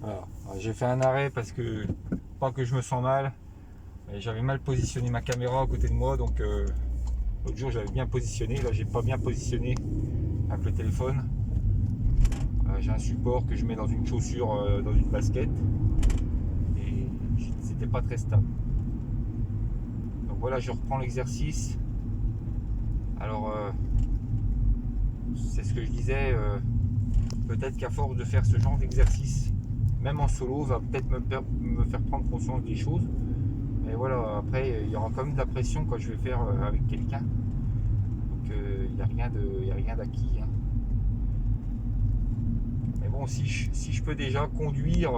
Voilà. J'ai fait un arrêt parce que, pas que je me sens mal, mais j'avais mal positionné ma caméra à côté de moi, donc l'autre jour j'avais bien positionné, là j'ai pas bien positionné avec le téléphone. J'ai un support que je mets dans une chaussure, dans une basket, et c'était pas très stable. Donc voilà, je reprends l'exercice. Alors c'est ce que je disais, peut-être qu'à force de faire ce genre d'exercice, même en solo, va peut-être me faire prendre conscience des choses. Mais voilà, après, il y aura quand même de la pression quand je vais faire avec quelqu'un. Donc il n'y a rien d'acquis, hein. Mais bon, si je peux déjà conduire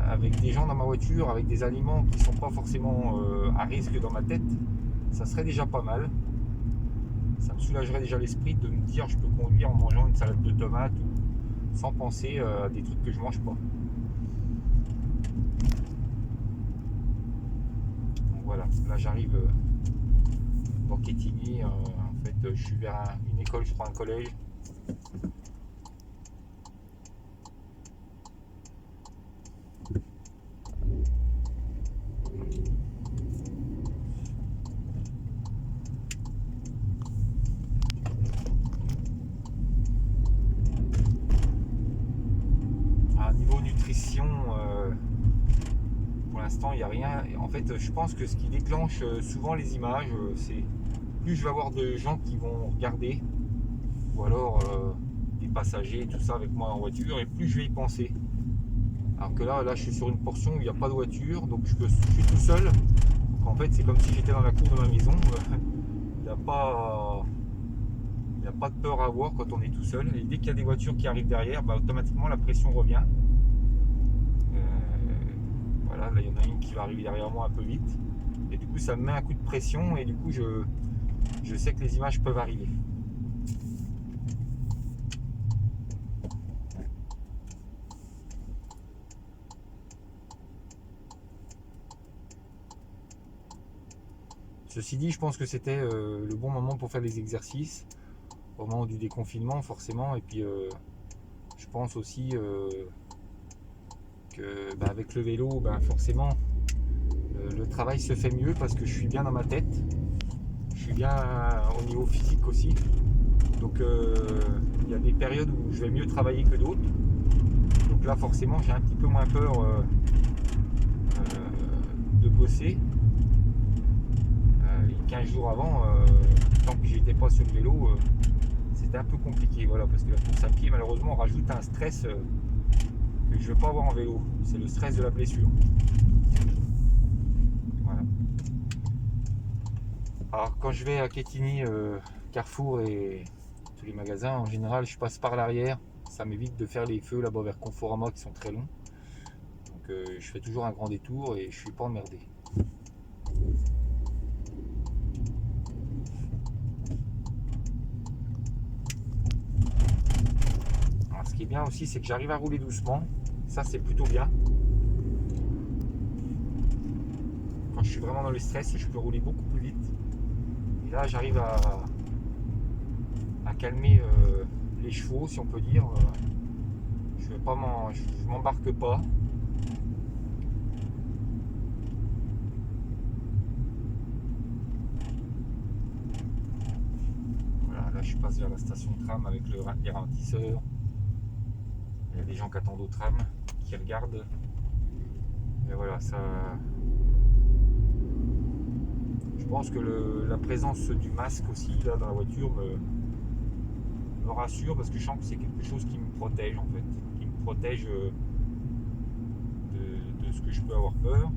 avec des gens dans ma voiture, avec des aliments qui ne sont pas forcément à risque dans ma tête, ça serait déjà pas mal. Ça me soulagerait déjà l'esprit de me dire je peux conduire en mangeant une salade de tomates sans penser à des trucs que je mange pas. Donc voilà, là j'arrive dans Quetigny. En fait, je suis vers une école, je crois un collège. À niveau nutrition, pour l'instant, il n'y a rien. En fait, je pense que ce qui déclenche souvent les images, c'est plus je vais avoir de gens qui vont regarder, ou alors des passagers, tout ça avec moi en voiture, et plus je vais y penser. Alors que là, je suis sur une portion où il n'y a pas de voiture, donc je suis tout seul. Donc en fait, c'est comme si j'étais dans la cour de ma maison. Il n'y a pas, il n'y a pas de peur à avoir quand on est tout seul. Et dès qu'il y a des voitures qui arrivent derrière, bah, automatiquement la pression revient. Voilà, là il y en a une qui va arriver derrière moi un peu vite. Et du coup, ça me met un coup de pression et du coup, je sais que les images peuvent arriver. Ceci dit, je pense que c'était le bon moment pour faire des exercices au moment du déconfinement, forcément. Et puis, je pense aussi que bah, avec le vélo, bah, forcément, le travail se fait mieux parce que je suis bien dans ma tête. Je suis bien au niveau physique aussi. Donc, il y a des périodes où je vais mieux travailler que d'autres. Donc là, forcément, j'ai un petit peu moins peur de bosser. Les 15 jours avant, tant que j'étais pas sur le vélo, c'était un peu compliqué. Voilà, parce que la course à pied, malheureusement, rajoute un stress que je ne veux pas avoir en vélo. C'est le stress de la blessure. Voilà. Alors, quand je vais à Quetigny, Carrefour et tous les magasins, en général, je passe par l'arrière. Ça m'évite de faire les feux là-bas vers Conforama qui sont très longs. Donc, je fais toujours un grand détour et je suis pas emmerdé. Alors, ce qui est bien aussi, c'est que j'arrive à rouler doucement. Ça, c'est plutôt bien. Quand je suis vraiment dans le stress, je peux rouler beaucoup plus vite. Et là, j'arrive à calmer les chevaux, si on peut dire. Je m'embarque pas. Voilà, là, je passe vers la station de tram avec les ralentisseurs. Il y a des gens qui attendent au tram, qui regardent. Et voilà, ça. Je pense que la présence du masque aussi là dans la voiture me rassure parce que je sens que c'est quelque chose qui me protège en fait, qui me protège de ce que je peux avoir peur.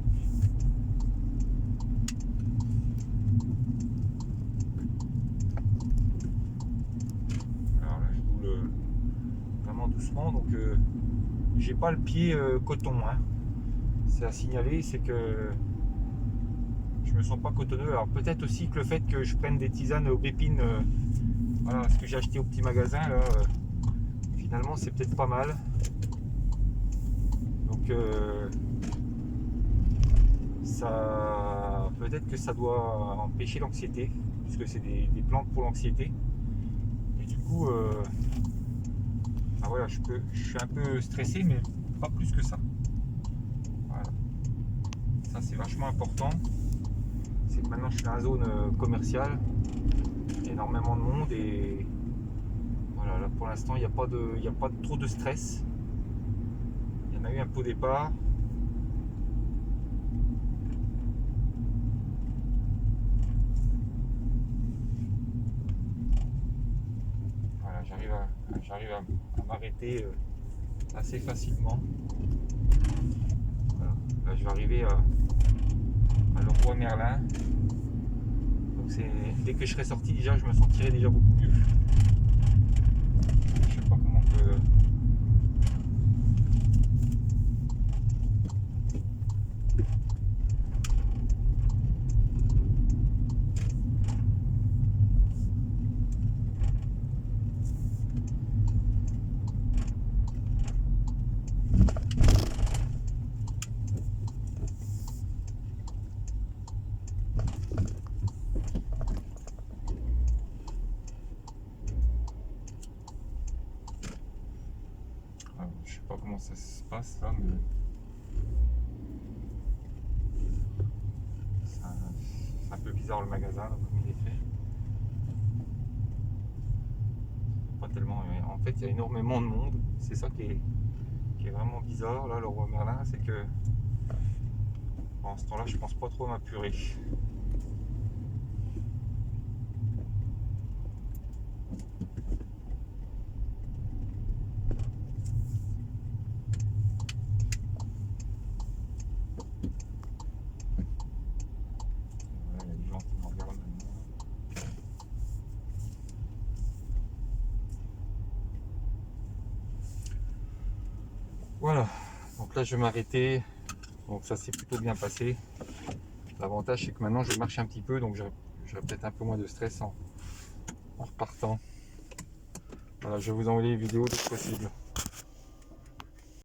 Alors là, je roule vraiment doucement, donc j'ai pas le pied coton, hein. C'est à signaler, c'est que je me sens pas cotonneux. Alors peut-être aussi que le fait que je prenne des tisanes aubépines, voilà, ce que j'ai acheté au petit magasin là, finalement c'est peut-être pas mal. Donc ça, peut-être que ça doit empêcher l'anxiété, puisque c'est des plantes pour l'anxiété. Et du coup, Ah voilà, je suis un peu stressé, mais pas plus que ça. Voilà. Ça c'est vachement important. C'est que maintenant je suis dans la zone commerciale, il y a énormément de monde et voilà, là pour l'instant il n'y a pas trop de stress. Il y en a eu un peu au départ. Voilà, j'arrive à m'arrêter assez facilement. Voilà. Là je vais arriver à Leroy Merlin. Donc dès que je serai sorti déjà je me sentirai déjà beaucoup mieux. Je sais pas comment on peut. Je sais pas comment ça se passe là, mais c'est un peu bizarre le magasin là, comme il est fait. Pas tellement. En fait, il y a énormément de monde. C'est ça qui est vraiment bizarre là, le Roi Merlin, c'est que en ce temps-là, je pense pas trop m'apurer. Il y a des gens qui me regardent maintenant. Voilà, donc là je vais m'arrêter. Donc ça s'est plutôt bien passé. L'avantage c'est que maintenant je marche un petit peu, donc j'aurai peut-être un peu moins de stress en repartant. Voilà, je vais vous envoyer les vidéos dès que possible.